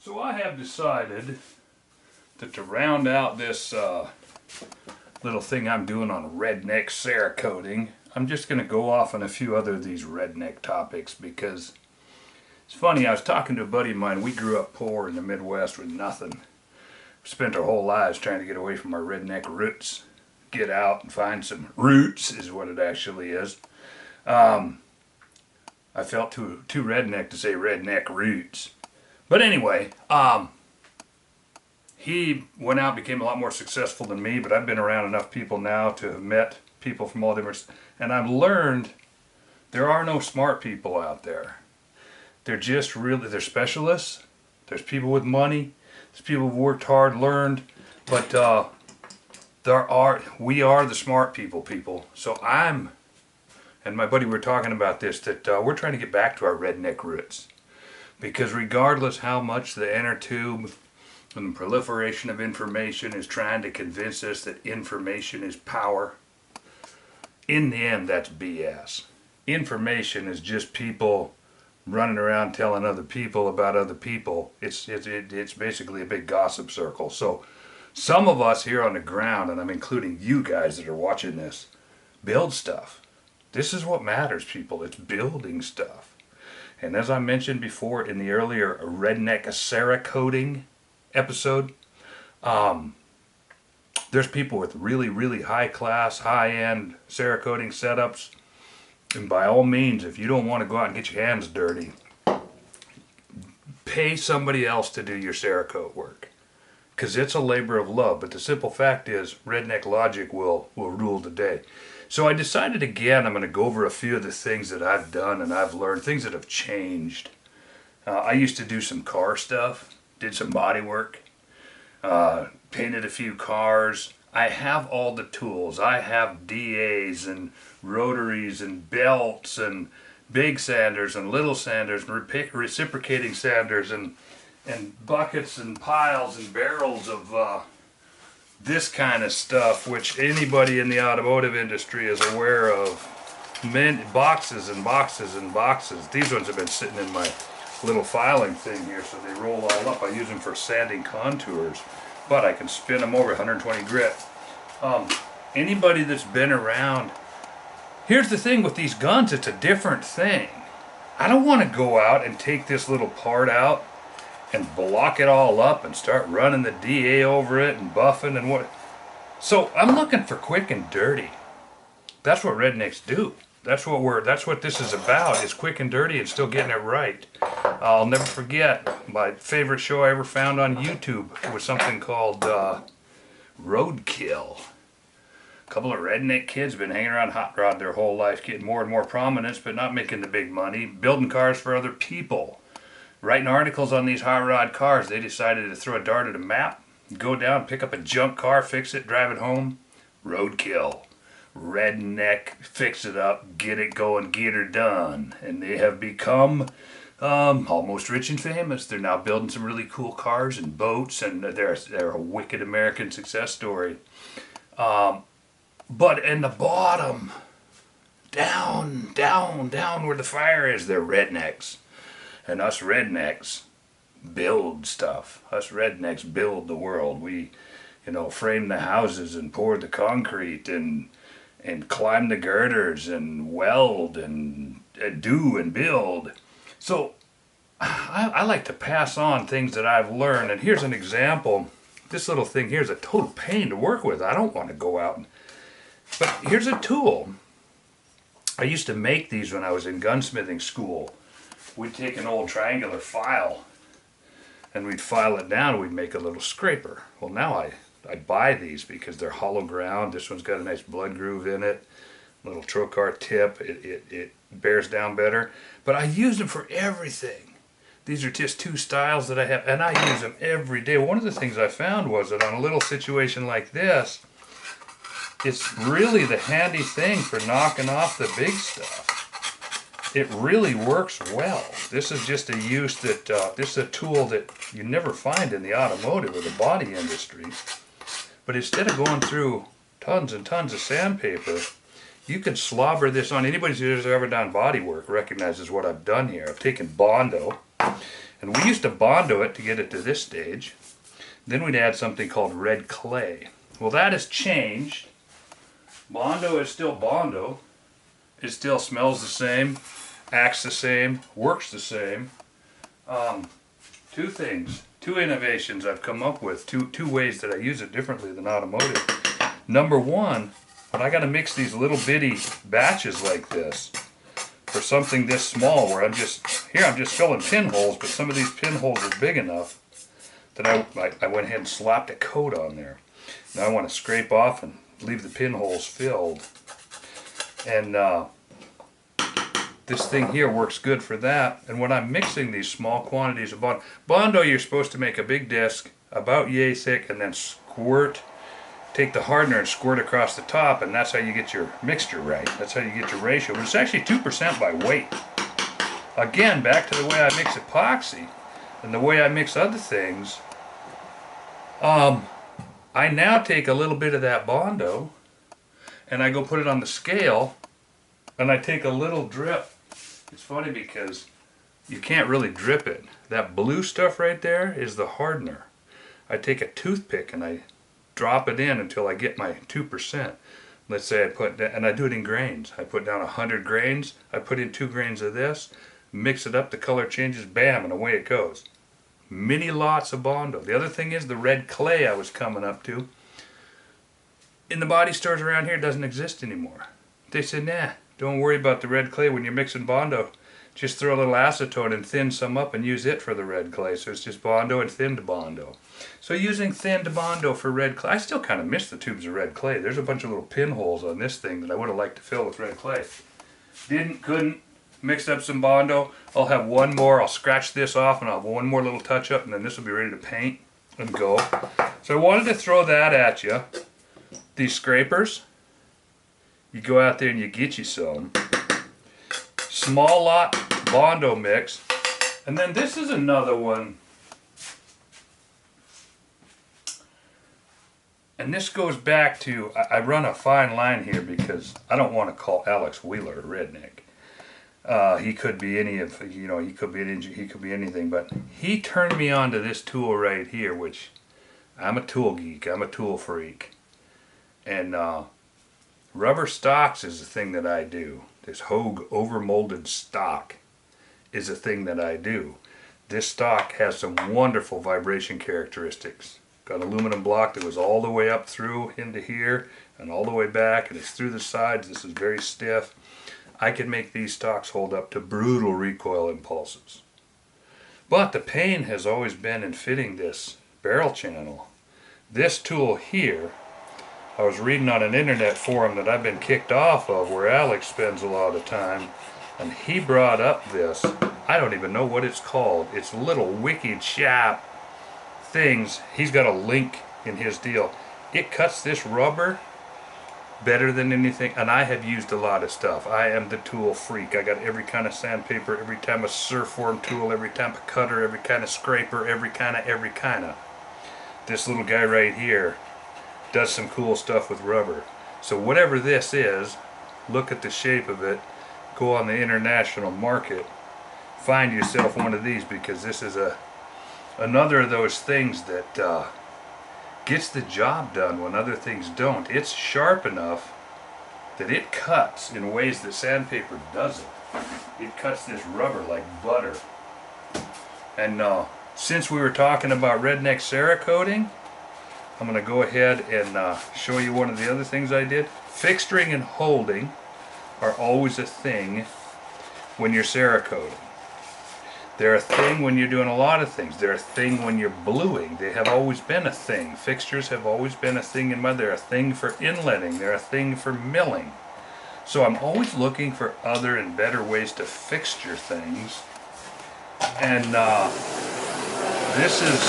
So I have decided that to round out this little thing I'm doing on redneck Cerakoting, I'm just going to go off on a few other of these redneck topics because it's funny. I was talking to a buddy of mine. We grew up poor in the Midwest with nothing. We spent our whole lives trying to get away from our redneck roots, get out and find some roots is what it actually is. I felt too redneck to say redneck roots. But anyway, he went out and became a lot more successful than me, but I've been around enough people now to have met people from all different, and I've learned there are no smart people out there. They're just really, they're specialists. There's people with money. There's people who've worked hard, learned, but we are the smart people. So I'm, and my buddy were talking about this, that we're trying to get back to our redneck roots. Because regardless how much the inner tube and the proliferation of information is trying to convince us that information is power, in the end that's BS. Information is just people running around telling other people about other people. It's basically a big gossip circle. So some of us here on the ground, and I'm including you guys that are watching this, build stuff. This is what matters, people. It's building stuff. And as I mentioned before in the earlier redneck Cerakoting episode, there's people with really high class, high-end Cerakoting setups. And by all means, if you don't want to go out and get your hands dirty, pay somebody else to do your Cerakote work. Because it's a labor of love. But the simple fact is, redneck logic will rule the day. So I decided again I'm going to go over a few of the things that I've done and I've learned, things that have changed. I used to do some car stuff, did some body work, painted a few cars. I have all the tools. I have DAs and rotaries and belts and big sanders and little sanders and reciprocating sanders and buckets and piles and barrels of this kind of stuff, which anybody in the automotive industry is aware of. Boxes and boxes and boxes. These ones have been sitting in my little filing thing here, so they roll all up. I use them for sanding contours, but I can spin them over 120 grit. Anybody that's been around, here's the thing with these guns, it's a different thing. I don't want to go out and take this little part out and block it all up and start running the DA over it and buffing and what. So I'm looking for quick and dirty. That's what rednecks do. That's what this is about, is quick and dirty and still getting it right. I'll never forget my favorite show I ever found on YouTube was something called Roadkill. A couple of redneck kids been hanging around hot rod their whole life, getting more and more prominence but not making the big money, building cars for other people. Writing articles on these hot rod cars. They decided to throw a dart at a map, go down, pick up a junk car, fix it, drive it home. Roadkill. Redneck, fix it up, get it going, get her done. And they have become almost rich and famous. They're now building some really cool cars and boats, and they're a wicked American success story. But in the bottom, down where the fire is, they're rednecks. And us rednecks build stuff. Us rednecks build the world. We, frame the houses and pour the concrete and climb the girders and weld and do and build. So I like to pass on things that I've learned. And here's an example. This little thing here is a total pain to work with. I don't want to go out. But here's a tool. I used to make these when I was in gunsmithing school. We'd take an old triangular file and we'd file it down and we'd make a little scraper. Well, now I buy these because they're hollow ground. This one's got a nice blood groove in it, little trocar tip. It bears down better. But I use them for everything. These are just two styles that I have, and I use them every day. One of the things I found was that on a little situation like this, it's really the handy thing for knocking off the big stuff. It really works well. This is just a use that, this is a tool that you never find in the automotive or the body industry. But instead of going through tons and tons of sandpaper, you can slobber this on. Anybody who's ever done body work recognizes what I've done here. I've taken Bondo And we used to Bondo it to get it to this stage. Then we'd add something called red clay. Well, that has changed. Bondo is still Bondo. It still smells the same, acts the same, works the same. Two things, two innovations I've come up with, two ways that I use it differently than automotive. Number one, when I got to mix these little bitty batches like this for something this small, where I'm just filling pinholes, but some of these pinholes are big enough that I went ahead and slapped a coat on there. Now I want to scrape off and leave the pinholes filled. And this thing here works good for that. And when I'm mixing these small quantities of Bondo, you're supposed to make a big disc about yay thick and then squirt, take the hardener and squirt across the top, and that's how you get your mixture right. That's how you get your ratio. But it's actually 2% by weight. Again, back to the way I mix epoxy and the way I mix other things. I now take a little bit of that Bondo and I go put it on the scale and I take a little drip. It's funny because you can't really drip it. That blue stuff right there is the hardener. I take a toothpick and I drop it in until I get my 2%. Let's say and I do it in grains. I put down 100 grains, I put in 2 grains of this, mix it up, the color changes, bam, and away it goes. Many lots of Bondo. The other thing is the red clay I was coming up to. In the body stores around here, it doesn't exist anymore. They said, nah, don't worry about the red clay when you're mixing Bondo. Just throw a little acetone and thin some up and use it for the red clay. So it's just Bondo and thinned Bondo. So using thinned Bondo for red clay, I still kind of miss the tubes of red clay. There's a bunch of little pinholes on this thing that I would have liked to fill with red clay. Couldn't. Mixed up some Bondo. I'll have one more. I'll scratch this off and I'll have one more little touch up and then this will be ready to paint and go. So I wanted to throw that at you. These scrapers, you go out there and you get you some. Small lot Bondo mix. And then this is another one. And this goes back to, I run a fine line here because I don't want to call Alex Wheeler a redneck. He could be any of, he could be anything, but he turned me on to this tool right here, which I'm a tool geek, I'm a tool freak. And rubber stocks is the thing that I do. This Hogue overmolded stock is a thing that I do. This stock has some wonderful vibration characteristics. Got an aluminum block that goes all the way up through into here and all the way back, and it's through the sides. This is very stiff. I can make these stocks hold up to brutal recoil impulses. But the pain has always been in fitting this barrel channel. This tool here, I was reading on an internet forum that I've been kicked off of where Alex spends a lot of time, and he brought up this, I don't even know what it's called, it's little wicked sharp things. He's got a link in his deal. It cuts this rubber better than anything, and I have used a lot of stuff. I am the tool freak. I got every kind of sandpaper, every time a surfform tool, every time a cutter, every kind of scraper, every kind of. This little guy right here does some cool stuff with rubber. So whatever this is, look at the shape of it, go on the international market, find yourself one of these, because this is another of those things that gets the job done when other things don't. It's sharp enough that it cuts in ways that sandpaper doesn't. It cuts this rubber like butter. And since we were talking about redneck Cerakoting, I'm going to go ahead and show you one of the other things I did. Fixturing and holding are always a thing when you're Cerakoting. They're a thing when you're doing a lot of things. They're a thing when you're bluing. They have always been a thing. Fixtures have always been a thing in they're a thing for inletting. They're a thing for milling. So I'm always looking for other and better ways to fixture things. And this is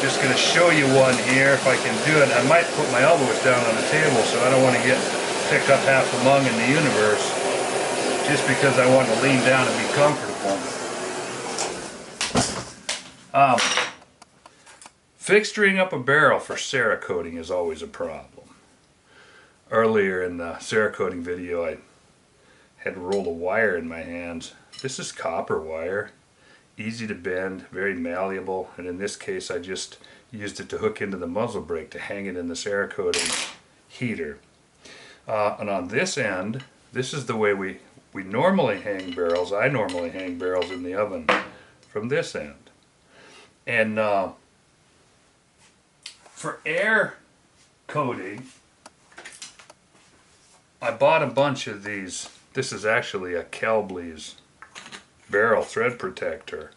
just going to show you one here if I can do it. I might put my elbows down on the table so I don't want to pick up half the lung in the universe. Just because I want to lean down and be comfortable. Fixturing up a barrel for Cerakoting is always a problem. Earlier in the Cerakoting video, I had to roll a wire in my hands. this is copper wire, easy to bend, very malleable, and in this case I just used it to hook into the muzzle brake to hang it in the Cerakoting heater. And on this end, this is the way we normally hang barrels. I normally hang barrels in the oven from this end. And for air coating, I bought a bunch of these. This is actually a Kelbley's barrel thread protector.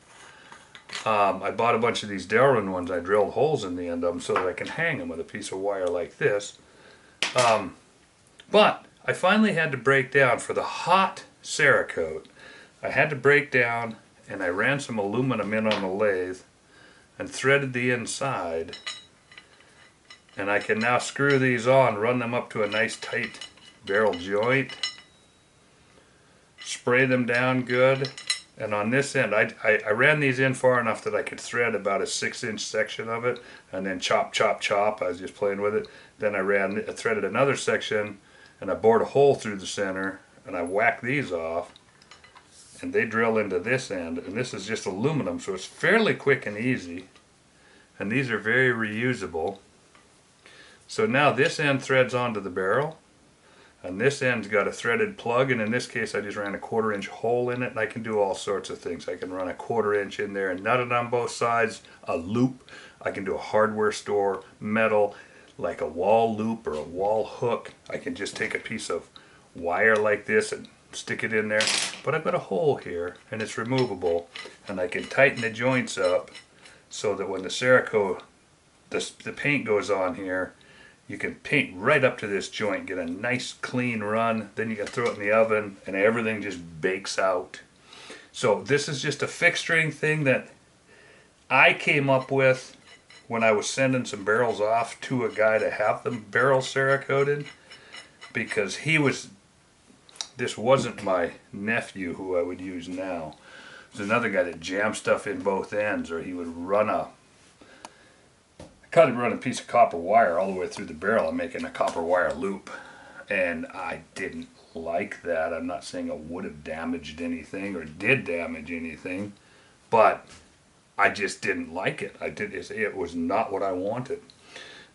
I bought a bunch of these Delrin ones. I drilled holes in the end of them so that I can hang them with a piece of wire like this. But I finally had to break down for the hot Cerakote. I had to break down, and I ran some aluminum in on the lathe and threaded the inside. And I can now screw these on, run them up to a nice tight barrel joint, spray them down good. And on this end, I ran these in far enough that I could thread about a 6-inch section of it, and then chop, chop, chop. I was just playing with it. Then I threaded another section, and I bored a hole through the center, and I whacked these off, and they drill into this end. And this is just aluminum, so it's fairly quick and easy. And these are very reusable. So now this end threads onto the barrel, and this end's got a threaded plug, and in this case I just ran a 1/4-inch hole in it, and I can do all sorts of things. I can run a 1/4-inch in there and nut it on both sides, a loop. I can do a hardware store, metal, like a wall loop or a wall hook. I can just take a piece of wire like this and stick it in there. But I've got a hole here, and it's removable, and I can tighten the joints up so that when the Cerakote, the paint goes on here, you can paint right up to this joint, get a nice clean run, then you can throw it in the oven and everything just bakes out. So this is just a fixturing thing that I came up with when I was sending some barrels off to a guy to have them barrel Cerakoted, because this wasn't my nephew who I would use now. There's another guy that jammed stuff in both ends, or he would run a piece of copper wire all the way through the barrel and making a copper wire loop, and I didn't like that. I'm not saying it would have damaged anything or did damage anything, but I just didn't like it. It was not what I wanted.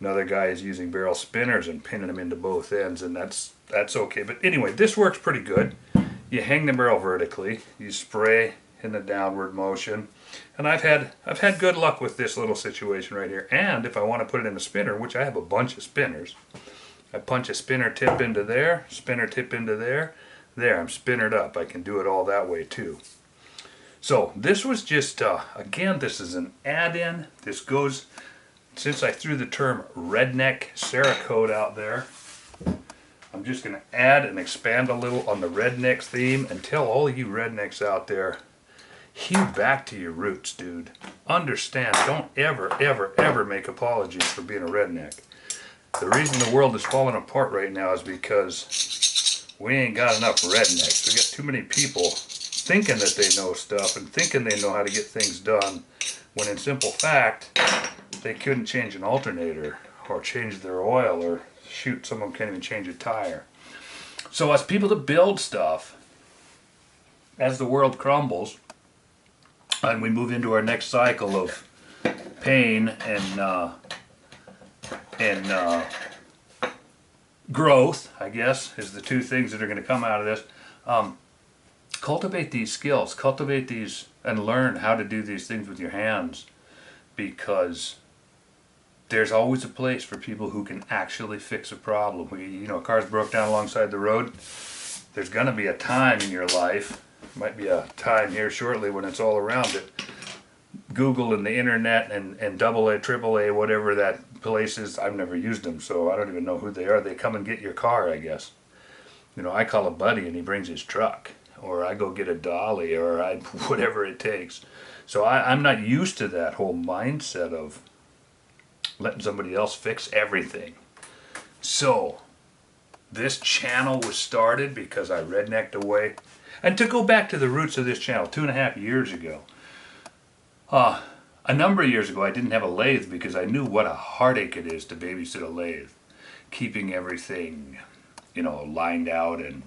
Another guy is using barrel spinners and pinning them into both ends, and that's okay. But anyway, this works pretty good. You hang the barrel vertically, you spray in the downward motion. And I've had good luck with this little situation right here. And if I want to put it in a spinner, which I have a bunch of spinners, I punch a spinner tip into there, spinner tip into there. There, I'm spinnered up. I can do it all that way too. So this was just, again, this is an add-in. This goes, since I threw the term redneck Cerakote out there, I'm just going to add and expand a little on the rednecks theme and tell all you rednecks out there, hew back to your roots, dude. Understand, don't ever, ever, ever make apologies for being a redneck. The reason the world is falling apart right now is because we ain't got enough rednecks. We got too many people thinking that they know stuff and thinking they know how to get things done, when in simple fact, they couldn't change an alternator or change their oil, or shoot, some of them can't even change a tire. So as people that build stuff, as the world crumbles, and we move into our next cycle of pain and growth, I guess, is the two things that are going to come out of this. Cultivate these skills, cultivate these, and learn how to do these things with your hands, because there's always a place for people who can actually fix a problem. A car's broke down alongside the road. There's going to be a time in your life, might be a time here shortly when it's all around it. Google and the internet and AA, AAA, whatever that place is, I've never used them, so I don't even know who they are. They come and get your car, I guess. I call a buddy and he brings his truck, or I go get a dolly, or whatever it takes. So I'm not used to that whole mindset of letting somebody else fix everything. So this channel was started because I rednecked away. And to go back to the roots of this channel, 2.5 years ago, a number of years ago, I didn't have a lathe because I knew what a heartache it is to babysit a lathe, keeping everything, lined out. And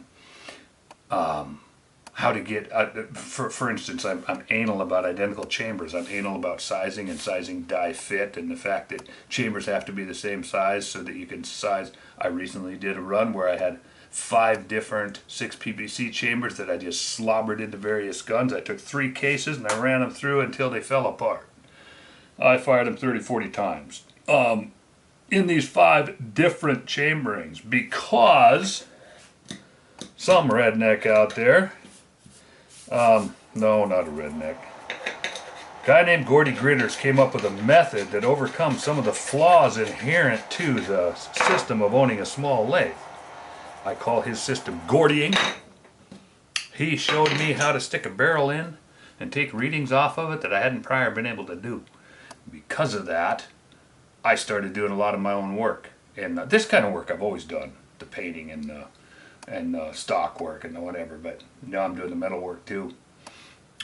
how to get, for instance, I'm anal about identical chambers. I'm anal about sizing and sizing die fit, and the fact that chambers have to be the same size so that you can size. I recently did a run where I had 5 different 6 PVC chambers that I just slobbered into various guns. I took 3 cases and I ran them through until they fell apart. I fired them 30-40 times in these 5 different chamberings, because some redneck out there, no, not a redneck, guy named Gordy Gritters came up with a method that overcomes some of the flaws inherent to the system of owning a small lathe. I call his system Gordying. He showed me how to stick a barrel in and take readings off of it that I hadn't prior been able to do. Because of that, I started doing a lot of my own work. And this kind of work I've always done, the painting and stock work and the whatever, but now I'm doing the metal work too.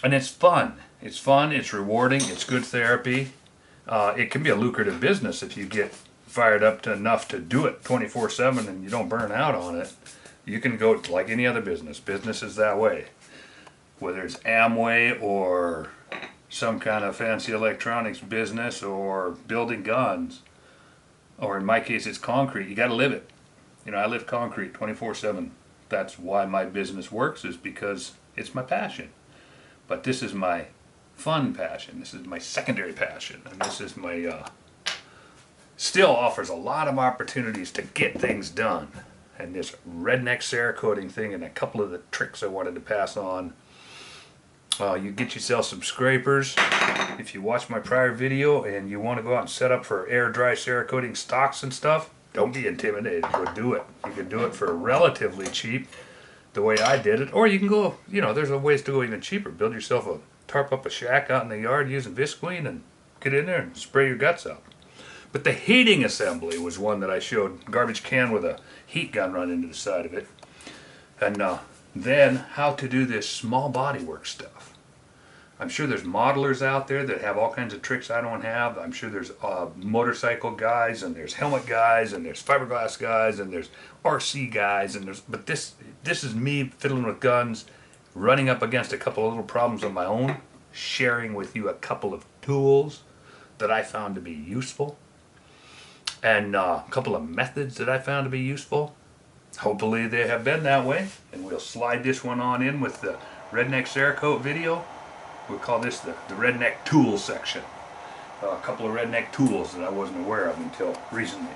And it's fun. It's fun, it's rewarding, it's good therapy. It can be a lucrative business if you get fired up to enough to do it 24/7 and you don't burn out on it. You can go like any other business. Business is that way. Whether it's Amway or some kind of fancy electronics business or building guns, or in my case it's concrete, you got to live it. You know, I live concrete 24/7. That's why my business works, is because it's my passion. But this is my fun passion. This is my secondary passion. And this is my, still offers a lot of opportunities to get things done. And this redneck Cerakoting thing and a couple of the tricks I wanted to pass on. You get yourself some scrapers. If you watch my prior video and you want to go out and set up for air dry Cerakoting stocks and stuff, don't be intimidated. Go do it. You can do it for relatively cheap, the way I did it. Or you can go, you know, there's ways to go even cheaper. Build yourself tarp up a shack out in the yard using visqueen and get in there and spray your guts out. But the heating assembly was one that I showed. Garbage can with a heat gun run into the side of it. And then how to do this small body work stuff. I'm sure there's modelers out there that have all kinds of tricks I don't have. I'm sure there's motorcycle guys, and there's helmet guys, and there's fiberglass guys, and there's RC guys, and but this is me fiddling with guns, running up against a couple of little problems of my own, sharing with you a couple of tools that I found to be useful, and a couple of methods that I found to be useful. Hopefully they have been that way, and we'll slide this one on in with the Redneck Cerakote video. We'll call this the redneck tool section. A couple of redneck tools that I wasn't aware of until recently.